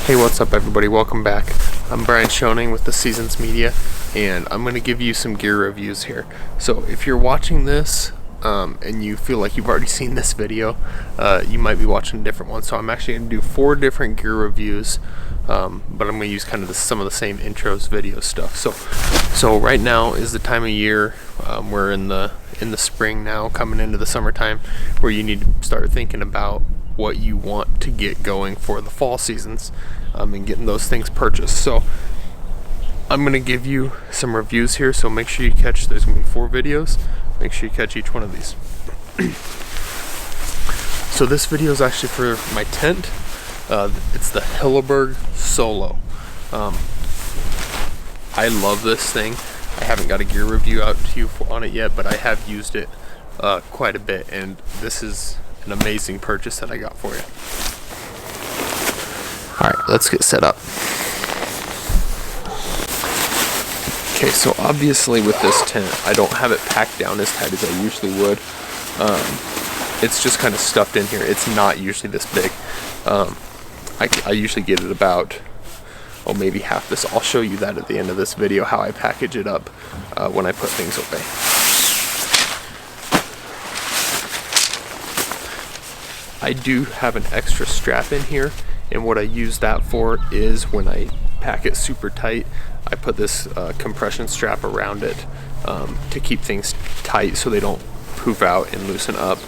Hey, what's up everybody? Welcome back. I'm Brian Schoening with the Seasons Media, and I'm going to give you some gear reviews here. So if you're watching this and you feel like you've already seen this video, you might be watching a different one. So I'm actually going to do 4 different gear reviews, but I'm going to use kind of some of the same intros, video stuff. So right now is the time of year, we're in the spring now, coming into the summertime, where you need to start thinking about what you want to get going for the fall seasons, and getting those things purchased. So I'm going to give you some reviews here, so make sure you catch, there's going to be 4 videos, make sure you catch each one of these. So this video is actually for my tent. It's the Hilleberg Soulo. I love this thing. I haven't got a gear review out to you on it yet, but I have used it quite a bit, and this is an amazing purchase that I got for you. Alright, let's get set up. Okay, so obviously with this tent, I don't have it packed down as tight as I usually would. It's just kind of stuffed in here. It's not usually this big. I usually get it about, maybe half this. I'll show you that at the end of this video, how I package it up when I put things away. I do have an extra strap in here, and what I use that for is when I pack it super tight, I put this compression strap around it to keep things tight so they don't poof out and loosen up,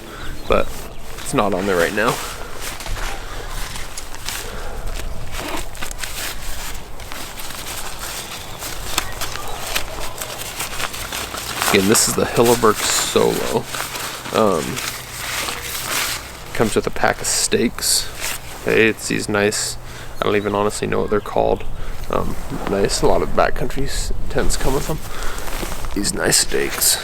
but it's not on there right now. Again, this is the Hilleberg Soulo. Comes with a pack of stakes. Okay, it's these nice, I don't even honestly know what they're called. Nice, a lot of backcountry tents come with them. These nice stakes.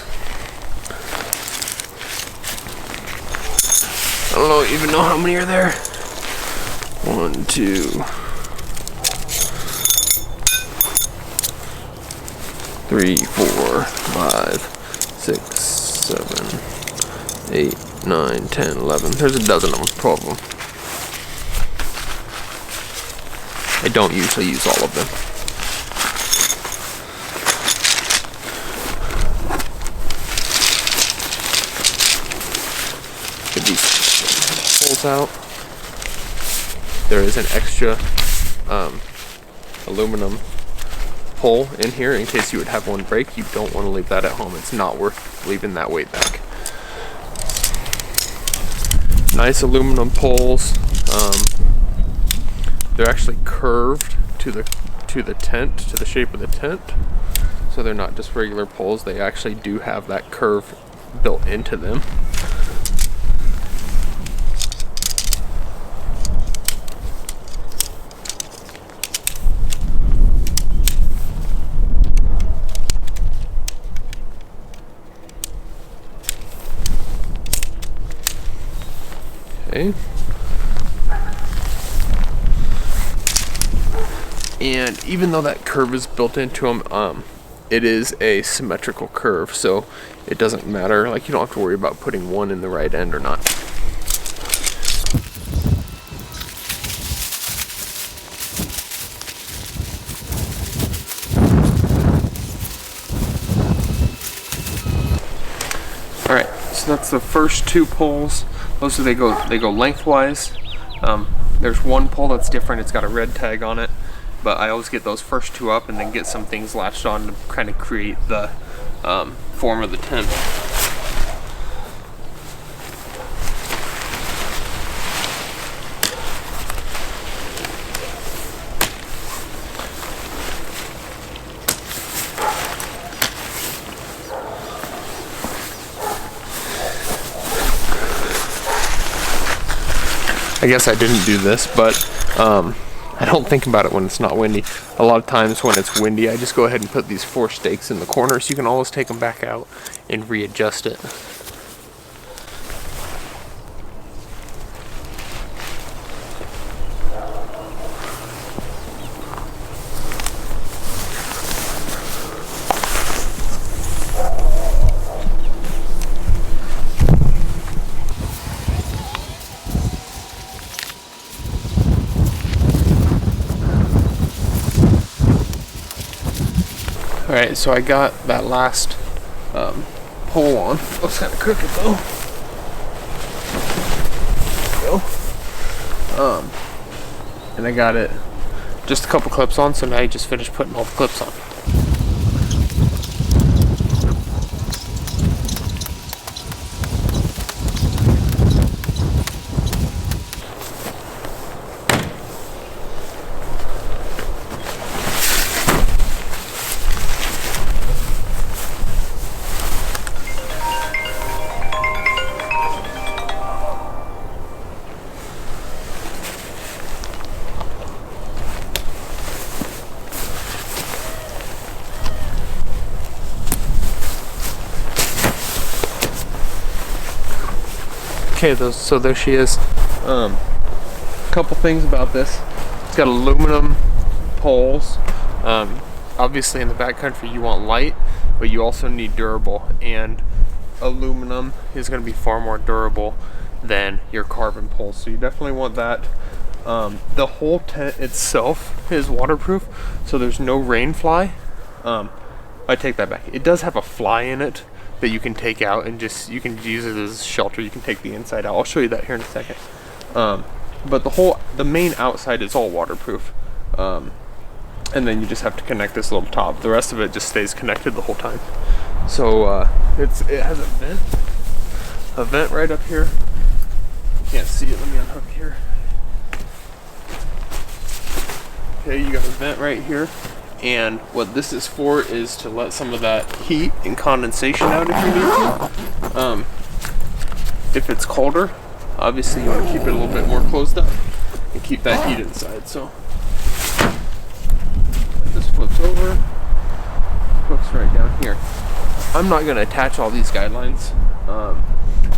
I don't even know how many are there. 1, 2, 3, 4, 5, 6, 7, 8, 9, 10, 11. There's a dozen of them, 12 of them. I don't usually use all of them. Get these holes out. There is an extra aluminum hole in here in case you would have one break. You don't want to leave that at home. It's not worth leaving that weight back. Nice aluminum poles. They're actually curved to the tent, to the shape of the tent. So they're not just regular poles. They actually do have that curve built into them. Okay. And even though that curve is built into them, it is a symmetrical curve, so it doesn't matter. Like, you don't have to worry about putting one in the right end or not. Alright, so that's the first 2 poles. Those they go lengthwise. There's one pole that's different. It's got a red tag on it, but I always get those first 2 up and then get some things latched on to kind of create the form of the tent. I guess I didn't do this, but I don't think about it when it's not windy. A lot of times when it's windy, I just go ahead and put these 4 stakes in the corner, so you can always take them back out and readjust it. Alright, so I got that last pole on. Looks kind of crooked though. There we go. And I got it just a couple clips on, so now you just finished putting all the clips on. Okay, so there she is. Couple things about this. It's got aluminum poles. Obviously in the backcountry you want light, but you also need durable, and aluminum is going to be far more durable than your carbon poles, so you definitely want that. The whole tent itself is waterproof, so there's no rain fly. I take that back. It does have a fly in it that you can take out and you can use it as shelter. You can take the inside out. I'll show you that here in a second. But the main outside is all waterproof. And then you just have to connect this little top. The rest of it just stays connected the whole time. So it has a vent right up here. You can't see it. Let me unhook here. Okay, you got a vent right here. And what this is for is to let some of that heat and condensation out if you need to. If it's colder, obviously you want to keep it a little bit more closed up and keep that heat inside. So this flips over, hooks right down here. I'm not going to attach all these guidelines,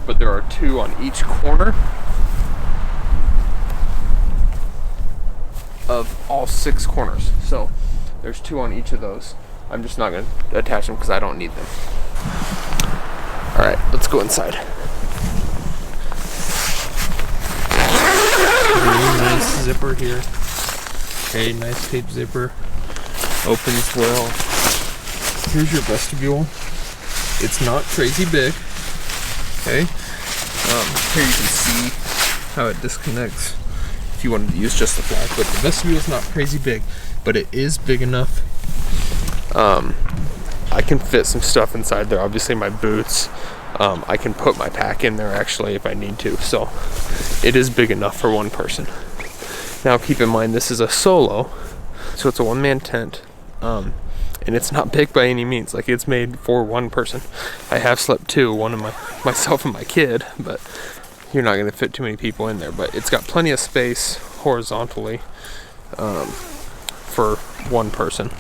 but there are 2 on each corner of all 6 corners. So there's 2 on each of those. I'm just not going to attach them because I don't need them. Alright, let's go inside. Really nice zipper here. Okay, nice tape zipper. Opens well. Here's your vestibule. It's not crazy big. Okay. Here you can see how it disconnects if you wanted to use just the flag. But the vestibule is not crazy big, but it is big enough. I can fit some stuff inside there. Obviously my boots. I can put my pack in there actually if I need to. So it is big enough for one person. Now keep in mind this is a solo, so it's a one-man tent. And it's not big by any means. Like, it's made for one person. I have slept 2, one of myself and my kid, but you're not going to fit too many people in there. But it's got plenty of space horizontally for one person.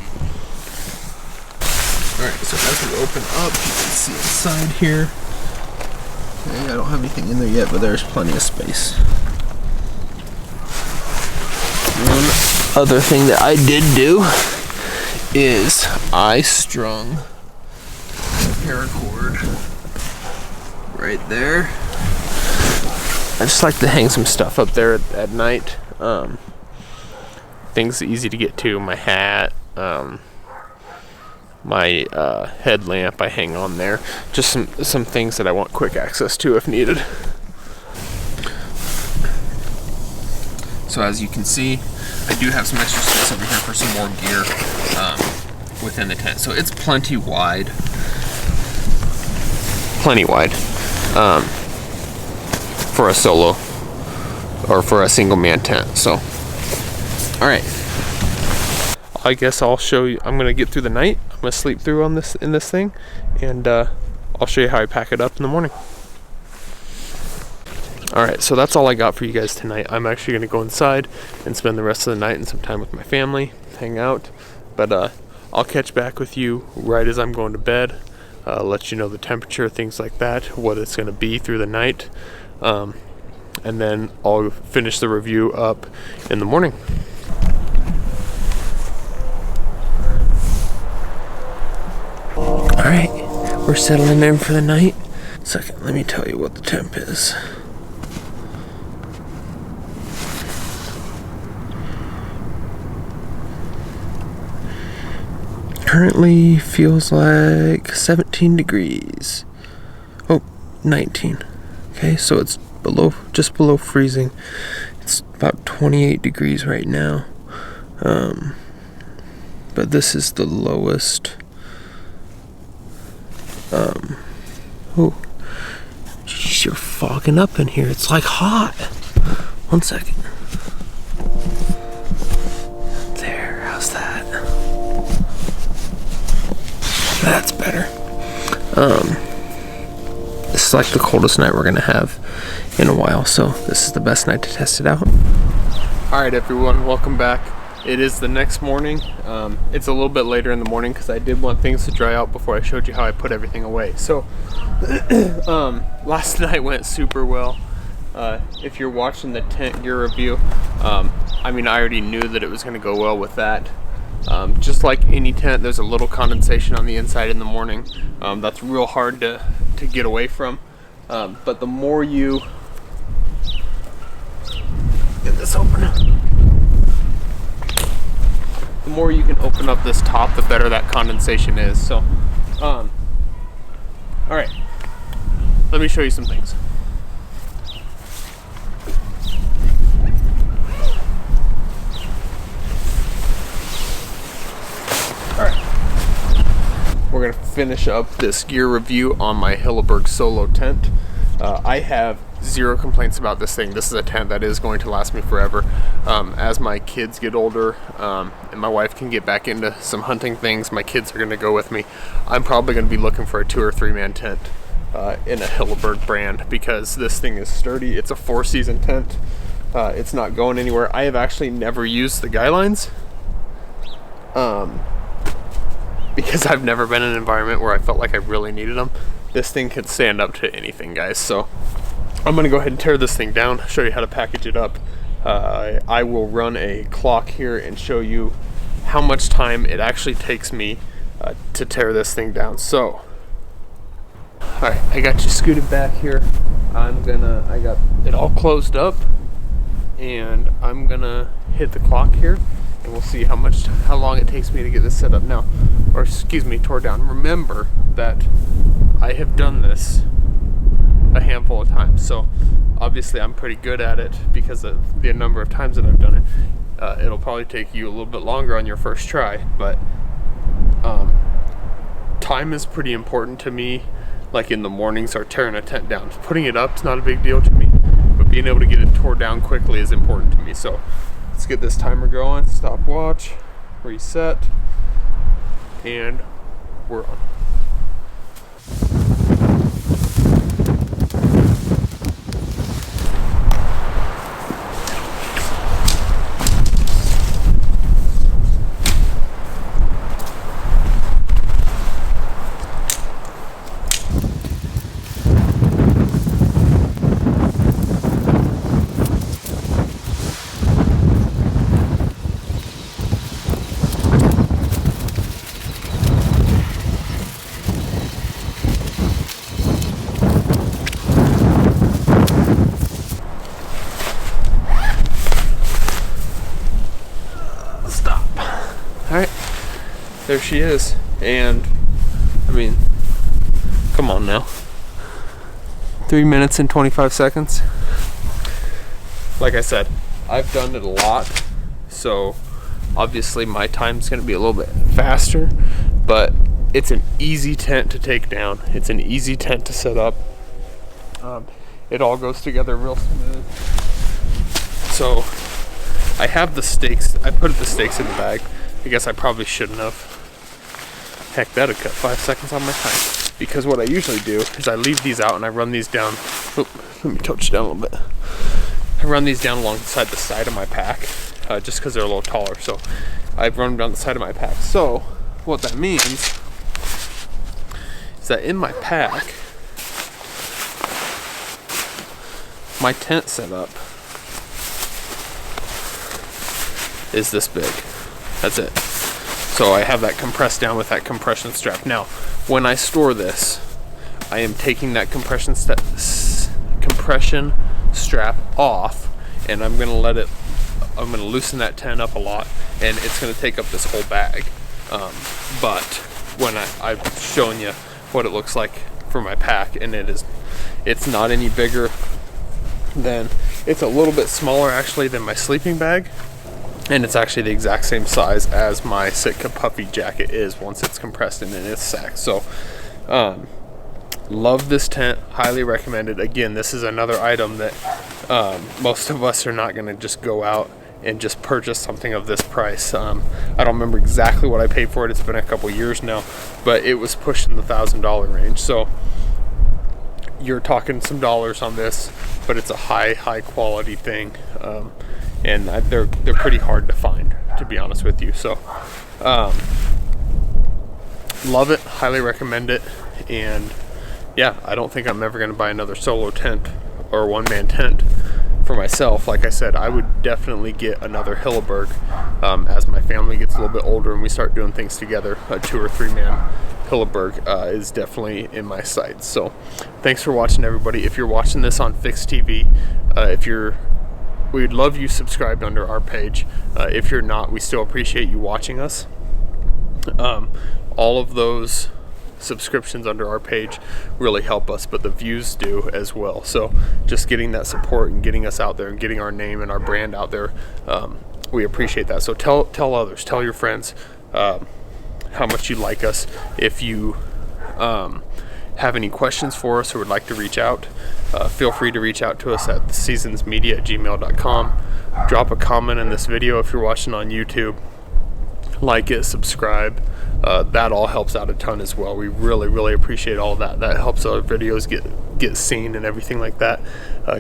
Alright, so as we open up, you can see inside here. Okay, I don't have anything in there yet, but there's plenty of space. One other thing that I did do is I strung a paracord right there. I just like to hang some stuff up there at night. Things easy to get to. My hat, my headlamp I hang on there. Just some things that I want quick access to if needed. So as you can see, I do have some extra space over here for some more gear within the tent. So it's plenty wide. For a solo or for a single man tent. So, all right. I guess I'll show you. I'm gonna get through the night. I'm gonna sleep through in this thing, and I'll show you how I pack it up in the morning. Alright, so that's all I got for you guys tonight. I'm actually going to go inside and spend the rest of the night and some time with my family, hang out. But I'll catch back with you right as I'm going to bed, let you know the temperature, things like that, what it's going to be through the night. And then I'll finish the review up in the morning. Alright, we're settling in for the night. Second, let me tell you what the temp is. currently feels like 17 degrees. Oh, 19. Okay, so it's just below freezing. It's about 28 degrees right now. But this is the lowest. Oh, geez, you're fogging up in here. It's like hot. 1 second. There, how's that? That's better. This is like the coldest night we're gonna have in a while, so this is the best night to test it out. Alright everyone, welcome back. It is the next morning. It's a little bit later in the morning because I did want things to dry out before I showed you how I put everything away. So last night went super well. If you're watching the tent gear review, I mean, I already knew that it was going to go well with that. Just like any tent, there's a little condensation on the inside in the morning. That's real hard to get away from. But the more you get this open, the more you can open up this top, the better that condensation is. So, all right, let me show you some things. All right, we're gonna finish up this gear review on my Hilleberg Soulo tent. I have zero complaints about this thing. This is a tent that is going to last me forever. As my kids get older and my wife can get back into some hunting things, my kids are going to go with me. I'm probably going to be looking for a 2 or 3 man tent in a Hilleberg brand because this thing is sturdy. It's a 4-season tent. It's not going anywhere. I have actually never used the guy lines because I've never been in an environment where I felt like I really needed them. This thing can stand up to anything, guys. So I'm gonna go ahead and tear this thing down, show you how to package it up. I will run a clock here and show you how much time it actually takes me to tear this thing down. So, all right, I got you scooted back here. I got it all closed up, and I'm gonna hit the clock here, and we'll see how long it takes me to get this set up now, or excuse me, tore down. Remember that I have done this a handful of times, so obviously I'm pretty good at it because of the number of times that I've done it. It'll probably take you a little bit longer on your first try, but time is pretty important to me. Like in the mornings or tearing a tent down, putting it up is not a big deal to me, but being able to get it tore down quickly is important to me. So let's get this timer going. Stopwatch, reset, and we're on. Alright, there she is, and I mean, come on now, 3 minutes and 25 seconds. Like I said, I've done it a lot, so obviously my time's going to be a little bit faster, but it's an easy tent to take down. It's an easy tent to set up. It all goes together real smooth. So I have the stakes. I put the stakes in the bag. I guess I probably shouldn't have. Heck, that'd cut 5 seconds on my time. Because what I usually do is I leave these out and I run these down. Oh, let me touch it down a little bit. I run these down alongside the side of my pack, just because they're a little taller. So I run them down the side of my pack. So what that means is that in my pack, my tent setup is this big. That's it. So I have that compressed down with that compression strap. Now, when I store this, I am taking that compression strap off, and I'm gonna loosen that tent up a lot, and it's gonna take up this whole bag. But when I've shown you what it looks like for my pack, and it's not any bigger than, it's a little bit smaller actually than my sleeping bag, and it's actually the exact same size as my Sitka puffy jacket is once it's compressed and in its sack. So love this tent, highly recommended. Again, this is another item that most of us are not going to just go out and just purchase something of this price. I don't remember exactly what I paid for it. It's been a couple years now, but it was pushing the $1,000 range. So you're talking some dollars on this, but it's a high quality thing, and they're pretty hard to find, to be honest with you. So love it, highly recommend it. And yeah, I don't think I'm ever going to buy another solo tent or one-man tent for myself. Like I said, I would definitely get another Hilleberg as my family gets a little bit older and we start doing things together. A 2 or 3 man Hilleberg is definitely in my sights. So thanks for watching, everybody. If you're watching this on Fixed TV, we'd love you subscribed under our page. If you're not, we still appreciate you watching us. All of those subscriptions under our page really help us, but the views do as well. So just getting that support and getting us out there and getting our name and our brand out there, we appreciate that. So tell others, tell your friends how much you like us. If you have any questions for us or would like to reach out, feel free to reach out to us at seasonsmedia@gmail.com. Drop a comment in this video if you're watching on YouTube. Like it, subscribe. That all helps out a ton as well. We really appreciate all that. That helps our videos get seen and everything like that.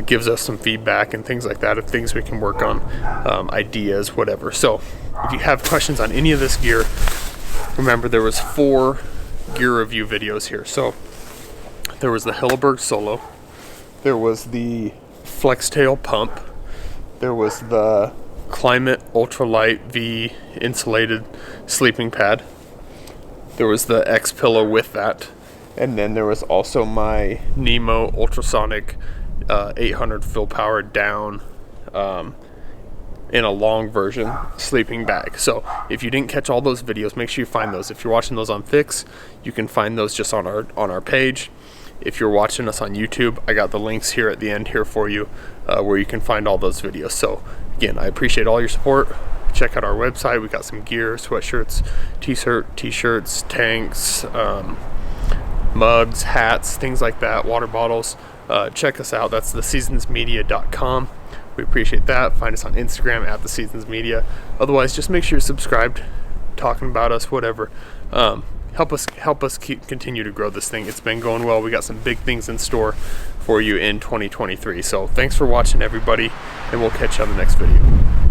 Gives us some feedback and things like that, of things we can work on, ideas, whatever. So if you have questions on any of this gear, remember there was 4 gear review videos here. So there was the Hilleberg Soulo, there was the Flextail pump, there was the Climate Ultralight V insulated sleeping pad, there was the X pillow with that, and then there was also my Nemo ultrasonic 800 fill power down in a long version sleeping bag. So if you didn't catch all those videos, make sure you find those. If you're watching those on Fix, you can find those just on our page. If you're watching us on YouTube, I got the links here at the end here for you, where you can find all those videos. So again, I appreciate all your support. Check out our website. We got some gear, sweatshirts, t-shirts, tanks, mugs, hats, things like that, water bottles. Check us out. That's theseasonsmedia.com. We appreciate that. Find us on Instagram at theseasonsmedia. Otherwise, just make sure you're subscribed, talking about us, whatever. Help us continue to grow this thing. It's been going well. We got some big things in store for you in 2023. So thanks for watching, everybody, and we'll catch you on the next video.